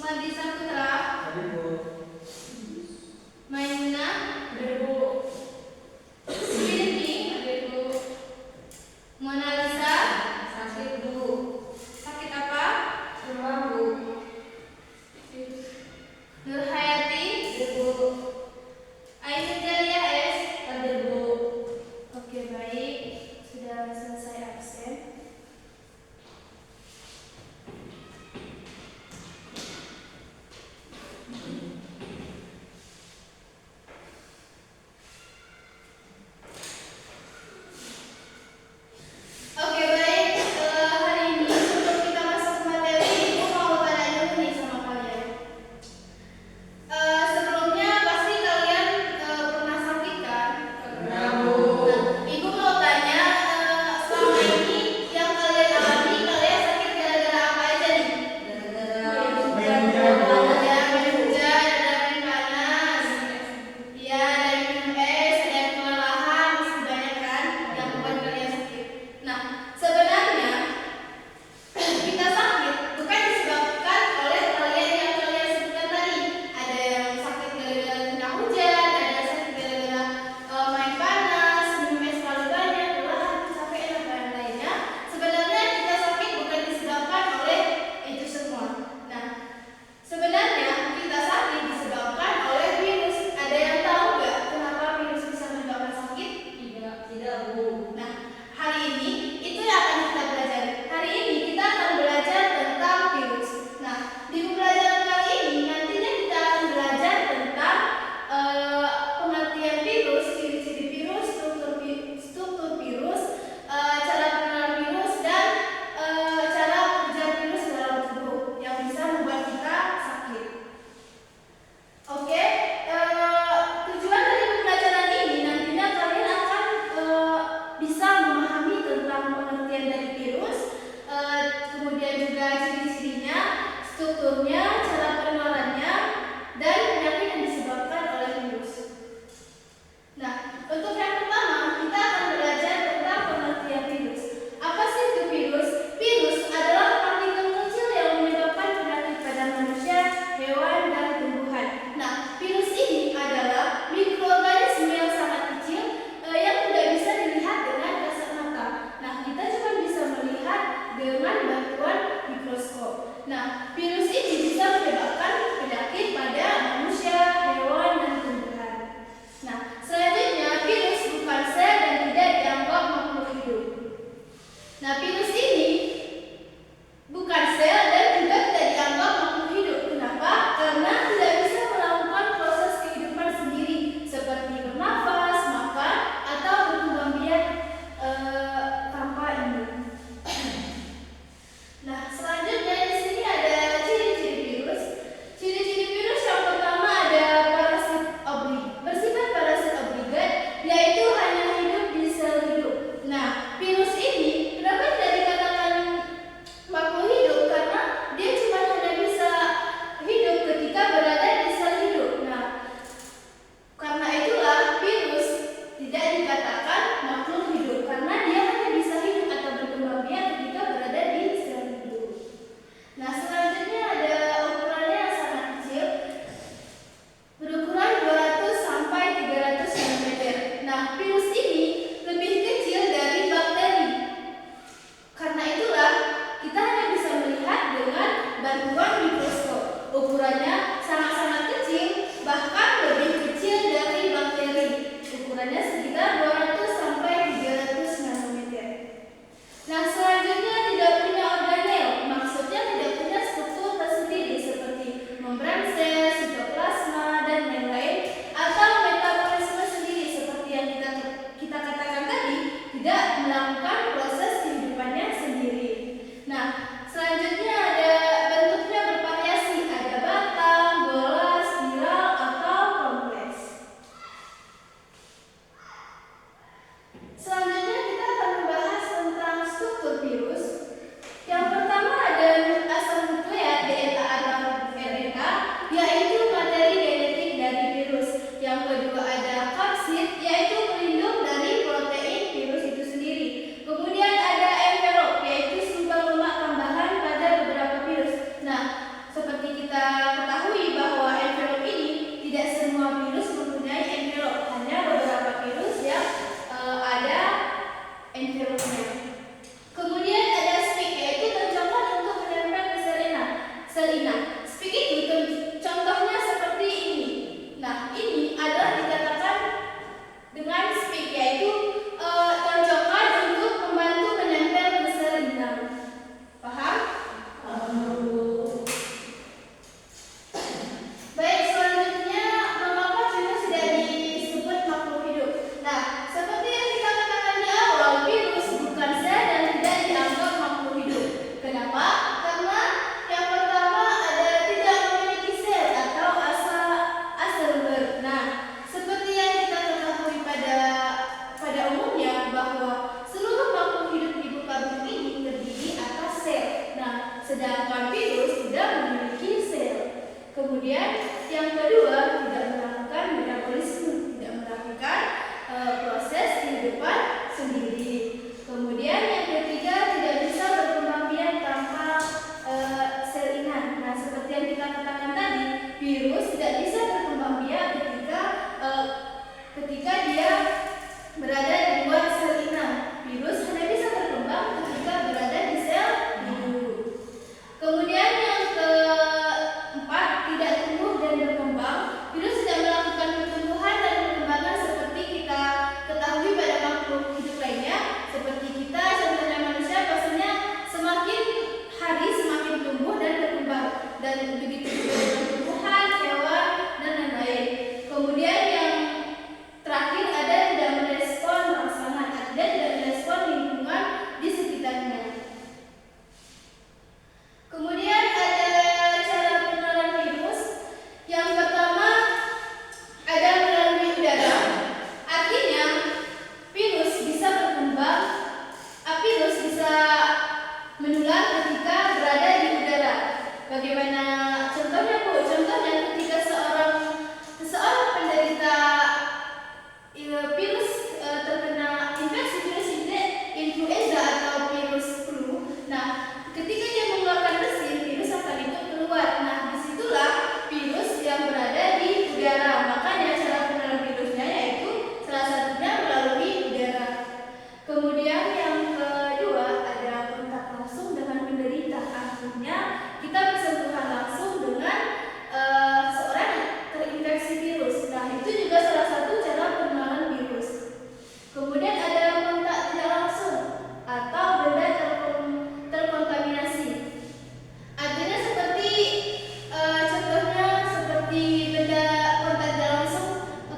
Madi Saputra. Hadir, Bu. Maimuna. Hadir, Bu. Siti. Hadir, Bu. Mona Lisa. Sakit, Bu. Sakit apa? Demam, Bu. Nur Hayati. Hadir, Bu. Ainun Jalia S. Hadir, Bu. Oke, baik. Sudah selesai absen. Oke, baik. Hari ini sebelum kita masuk ke materi, aku mau tanya dulu nih sama kalian. Sebelumnya pasti kalian pernah sakit kan? Pernah, Bu. Nah, Ibu mau tanya, selama ini yang kalian alami, kalian sakit gara-gara apa aja nih? Gara-gara Main hujan, Bu. Ada main hujan, ada main panas, ya ada yang minum es, ada yang kelelahan, masih banyak kan yang membuat kalian sakit. Nah, sebenarnya kita sakit bukan disebabkan oleh kalian yang kalian sebutkan tadi. Ada yang sakit gara-gara kena hujan, ada yang sakit gara-gara main panas, minum es terlalu banyak, kelelahan, capek dan lain-lainnya. Sebenarnya kita sakit bukan disebabkan oleh itu semua. Nah, sebenarnya kita sakit disebabkan oleh virus. Ada yang tahu nggak kenapa virus bisa menyebabkan sakit? Tidak, Bu. Nah, hari ini itu yang akan kita belajar. Hari ini kita akan belajar tentang virus. Nah, di pembelajaran kali ini nantinya kita akan belajar tentang pengertian virus, ciri-ciri virus, struktur virus, cara pengenalan virus, dan cara kerja virus dalam tubuh yang bisa membuat kita sakit. Oke, tujuan dari pembelajaran ini nantinya kalian akan bisa memahami tentang pengertian dari virus, kemudian juga ciri-cirinya, strukturnya, cara pengenalannya, dan penyakit yang disebabkan oleh virus. Nah, untuk yang pertama kita akan belajar tentang pengertian virus. Apa sih itu virus? Virus adalah partikel kecil yang menyebabkan penyakit pada manusia, hewan, dan tumbuhan. Nah, virus ini adalah mikroorganisme yang sangat kecil yang tidak bisa dilihat dengan kasat mata. Nah, kita cuma bisa melihat dengan bantuan mikroskop. Nah, virus ini bisa menyebabkan penyakit pada manusia, hewan, dan tumbuhan. Nah, selanjutnya virus bukan sel dan tidak dianggap makhluk hidup. Nah, virus ini bukan sel dan juga tidak dianggap makhluk hidup. Kenapa? Karena tidak bisa melakukan proses kehidupan sendiri seperti bernafas, makan, atau berkembang biak tanpa induk. Nah, selanjutnya di sini ada ciri-ciri virus. Ciri-ciri virus yang pertama ada parasit bersifat parasit obligat, yaitu hanya hidup di sel hidup. Nah, virus ini kenapa tidak dikatakan makhluk hidup? Karena dia cuma hanya bisa hidup ketika berada di sel hidup. Nah, karena itulah virus tidak dikatakan makhluk hidup karena dia hanya bisa hidup atau berkembang biak ketika berada di sel hidup. Nah, selanjutnya ada ukurannya yang sangat kecil, berukuran 200 sampai 300 nanometer. Nah, virus ini lebih kecil dari bakteri. Karena itulah kita hanya bisa melihat dengan bantuan mikroskop. Ukurannya sangat-sangat kecil, bahkan lebih kecil dari bakteri. Ukurannya sekitar 200 sampai 300 nanometer. Nah, selanjutnya tidak punya organel, maksudnya tidak punya struktur tersendiri seperti membran sel, sitoplasma, dan lain-lain, atau metabolisme sendiri seperti yang kita katakan tadi, tidak melakukan proses kehidupannya sendiri. Nah, selanjutnya ada bentuknya bervariasi, ada batang, bola, spiral, atau kompleks. Selanjutnya kita akan membahas tentang struktur virus. Yang pertama ada asal nukleat DNA atau RNA, yaitu materi genetik dari virus. Yang kedua ada kapsid, yaitu pelindung dari protein virus itu sendiri. Kemudian ada envelop, yaitu sumbang lemak tambahan pada beberapa virus. Nah, seperti kita depan sendiri. Kemudian yang ketiga, tidak bisa berkembang biak tanpa sel inang. Nah, seperti yang kita katakan tadi, virus tidak bisa berkembang biak ketika dia berada di luar sel inang. Virus hanya bisa berkembang ketika berada di sel hidup. Kemudian yang keempat, tidak tumbuh dan berkembang. Virus tidak melakukan pertumbuhan dan perkembangan seperti kita ketahui pada makhluk hidup lainnya, seperti kita, contohnya manusia, pastinya semakin hari semakin tumbuh dan berkembang, dan begitu juga dengan tumbuhan, hewan, dan lain-lain. Kemudian yang terakhir ada tidak merespon rangsangan, artinya tidak merespon lingkungan di sekitarnya. Kemudian ada cara penularan virus. Yang pertama ada melalui udara, artinya virus bisa berkembang, virus bisa menular ketika berada di udara. Bagaimana contohnya, Bu? Contohnya ketika seseorang penderita virus terkena infeksi virus influenza atau virus flu. Nah, ketika dia mengeluarkan bersin, virus akan ikut keluar. Nah, disitulah virus yang berada di udara. Makanya cara penularan virusnya yaitu salah satunya melalui udara. Kemudian yang kedua ada kontak langsung dengan penderita. Artinya kita bersentuhan langsung dengan seorang yang terinfeksi virus. Nah, itu juga salah satu cara penularan virus. Kemudian ada kontak tidak langsung atau benda terkontaminasi. Artinya seperti contohnya seperti benda kontak tidak langsung,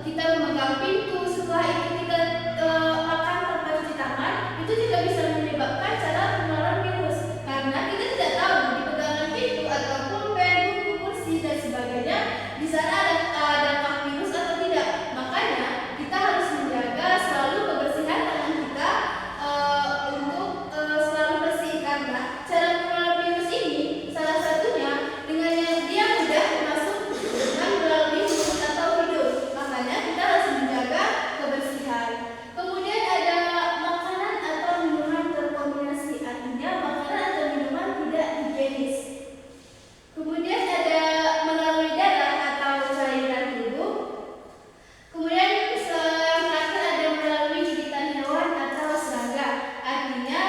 kita memegang pintu, setelah itu kita makan tanpa cuci tangan, itu juga bisa menyebabkan cara penularan virus, karena kita tidak tahu di pegangan pintu ataupun pen, buku, kursi dan sebagainya di sana ada dampak virus atau tidak. Makanya kita harus menjaga selalu kebersihan tangan kita untuk selalu bersih, karena cara penularan virus ini salah satunya dengan yang dia mudah masuk dengan melalui mulut atau hidung. Makanya kita harus menjaga kebersihan. Kemudian ada makanan atau minuman terkontaminasi, artinya makanan atau minuman tidak higienis. Kemudian ada melalui darah atau cairan tubuh. Kemudian yang terakhir ada melalui gigitan hewan atau serangga. Artinya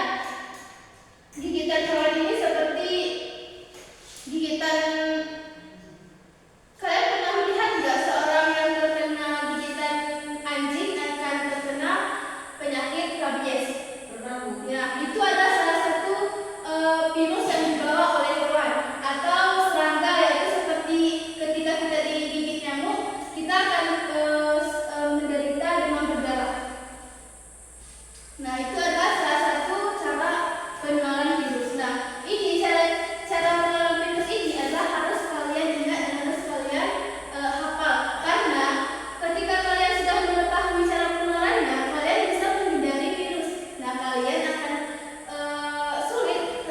gigitan hewan ini seperti gigitan, kalian pernah melihat nggak seorang yang terkena gigitan anjing akan terkena penyakit rabies? Pernah, Bu. Ya, itu adalah salah satu virus yang dibawa oleh hewan atau serangga, yaitu seperti ketika kita digigit nyamuk, kita akan menderita demam berdarah. Nah, itu adalah salah satu cara penularan virus. Nah, ini cara penularan virus ini adalah harus kalian ingat dan harus kalian hafal, karena ketika kalian sudah mengetahui cara penularannya, kalian bisa menghindari virus. Nah, kalian akan sulit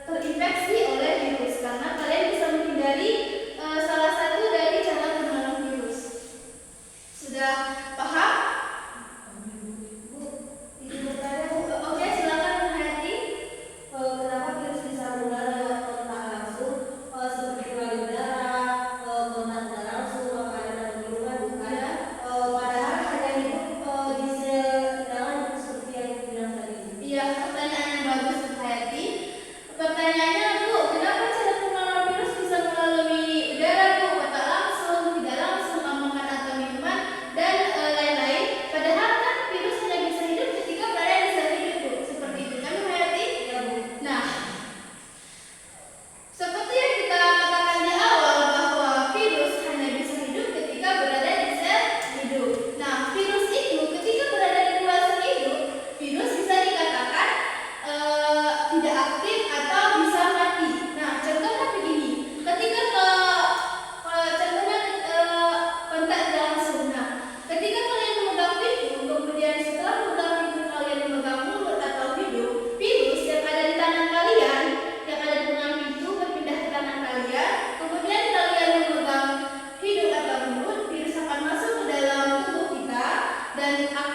terinfeksi oleh virus, karena kalian bisa menghindari salah satu dari cara penularan virus. Sudah paham? Ini bertanya, Bu. Oke, silakan Hayati. Kenapa virus bisa menular lewat kontak langsung, seperti melalui udara, kontak tidak langsung, makanan dan minuman, bukan? Padahal hanya hidup di sel inangan itu seperti yang dibilang tadi. Iya, pertanyaan yang bagus, Bu Hayati. Pertanyaannya, Bu, kenapa cara penularan virus bisa melalui udara, Bu? Kontak langsung, tidak langsung, makanan atau minuman, dan lain-lain. Padahal kan virus hanya bisa hidup ketika berada di sel hidup, Bu. Seperti itu kan, Bu Hayati? Iya, Bu. Nah, seperti yang kita katakan di awal bahwa virus hanya bisa hidup ketika berada di sel hidup. Nah, virus itu ketika berada di luar sel hidup, virus bisa dikatakan tidak aktif atau bisa mati. Nah, contohnya begini, ketika contohnya kontak tidak langsung. Nah, ketika kalian memegang pintu, kemudian setelah memegang pintu kalian memegang mulut atau hidung, virus yang ada di tangan kalian, yang ada di tengah pintu berpindah ke tangan kalian, kemudian kalian memegang hidung atau mulut, virus akan masuk ke dalam tubuh kita dan akan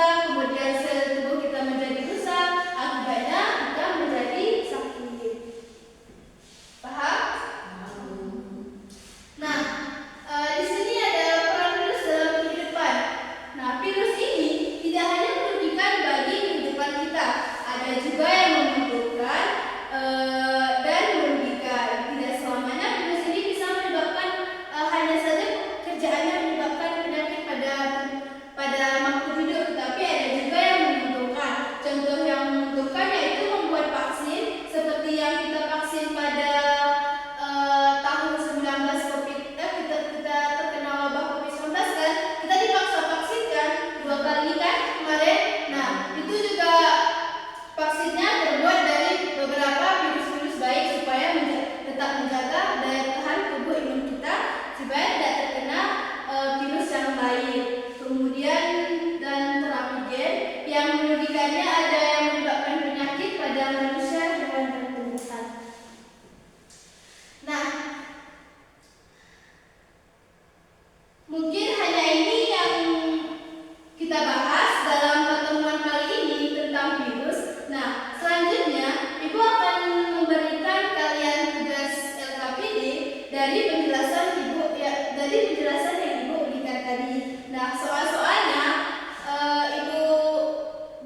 kemudian sel tubuh kita menjadi rusak, akibatnya kita menjadi sakit. Paham? Nah, di sini ada peran virus dalam kehidupan. Nah, virus ini tidak hanya merugikan bagi kehidupan kita, ada juga yang menguntungkan dan merugikan. Tidak selamanya virus ini bisa menyebabkan hanya saja kerjaannya menyebabkan penyakit pada makhluk hidup, tetapi ada juga yang menguntungkan. Contoh yang menguntungkan yaitu membuat vaksin seperti yang kita vaksin pada tahun 19 COVID, kita terkena wabah COVID-19 kan, kita dipaksa vaksin kan 2 kali kan kemarin. Nah, itu juga vaksinnya terbuat dari beberapa virus-virus baik supaya tetap menjaga daya tahan tubuh imun kita supaya tidak terkena virus yang lain. Kemudian dan terapigen yang merugikannya ada yang menyebabkan penyakit pada manusia, hewan dan tumbuhan. Nah, mungkin hanya ini yang kita bahas dalam pertemuan kali ini tentang virus. Nah, selanjutnya Ibu akan memberikan kalian tugas LKPD dari penjelasan yang Ibu berikan tadi. Nah, soal-soalnya Ibu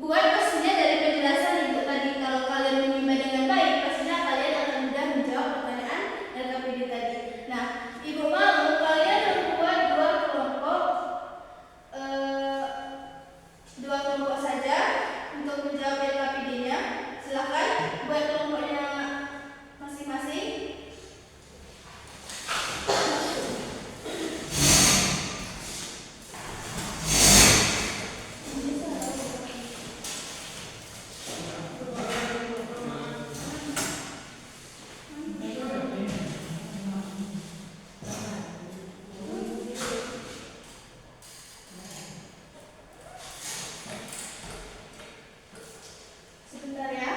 buat pastinya dari penjelasan Ibu tadi. Kalau kalian menyimak dengan baik, pastinya kalian akan mudah menjawab pertanyaan LKPD tadi. Nah, Ibu mau kalian membuat dua kelompok saja untuk menjawab LKPD-nya. Silakan buat kelompoknya masing-masing. Sebentar ya.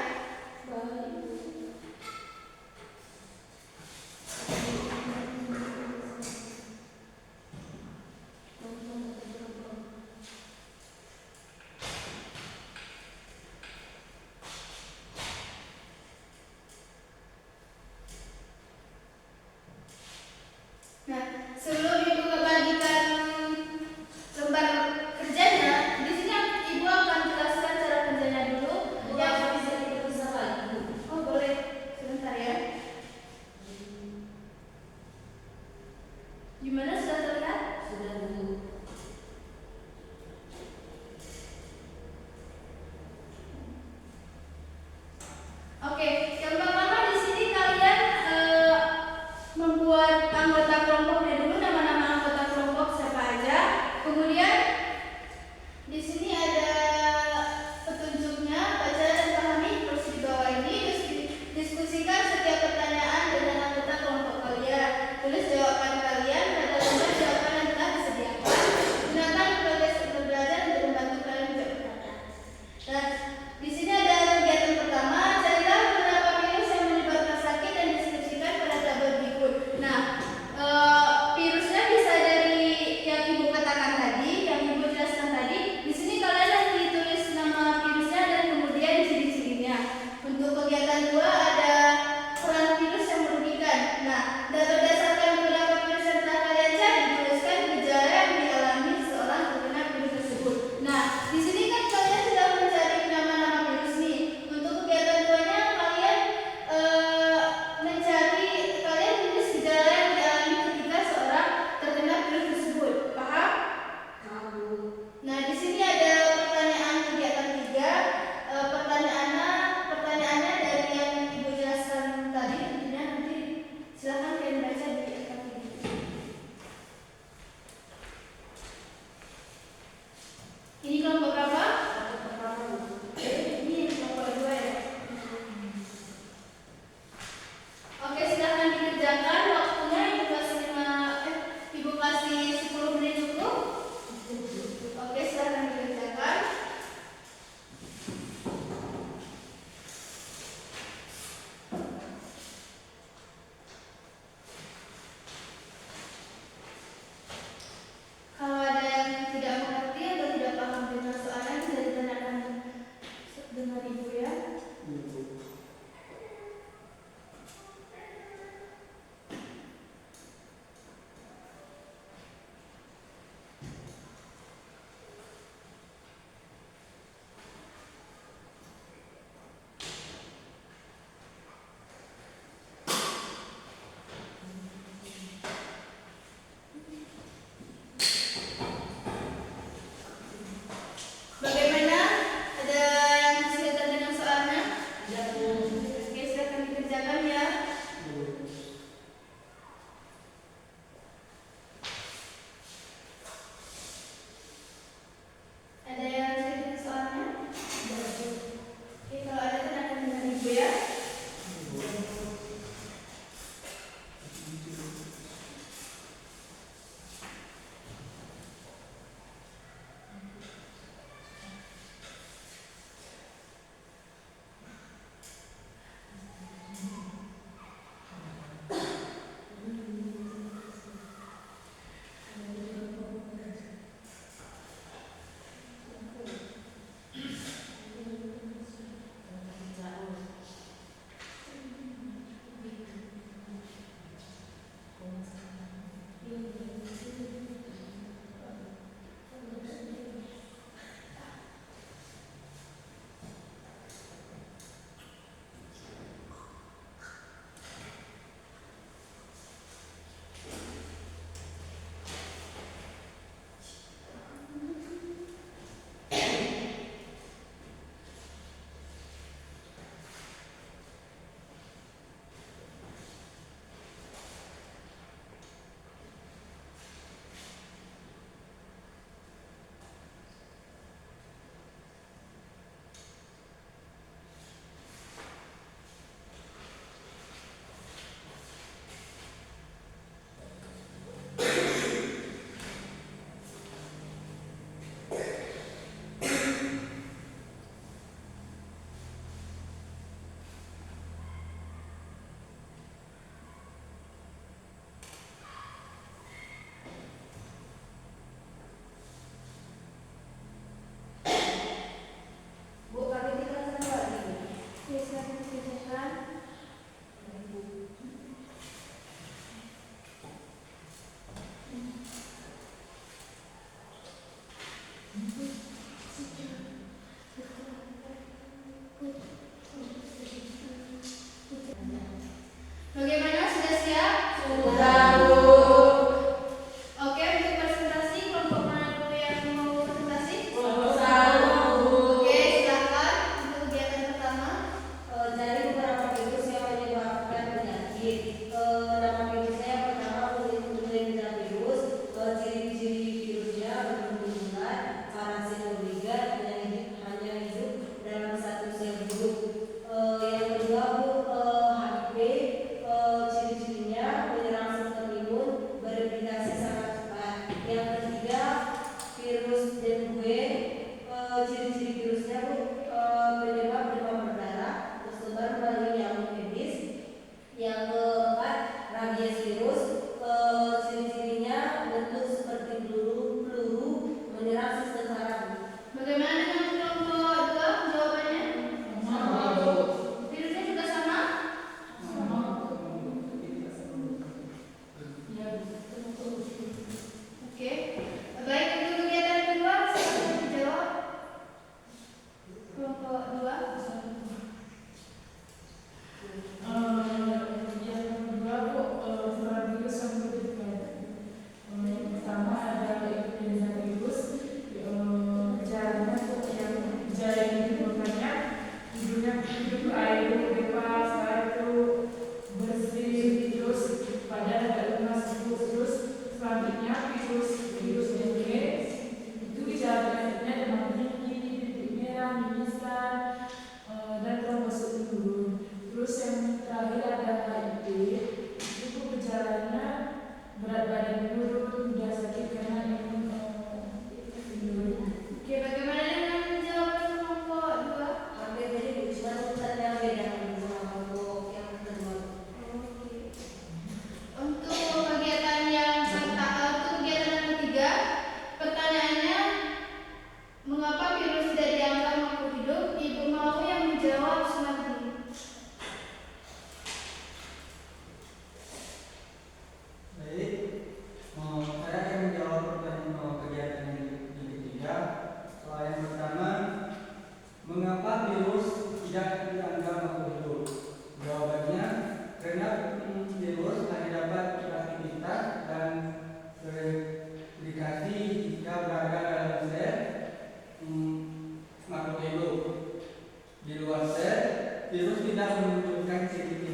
tidak menunjukkan ciri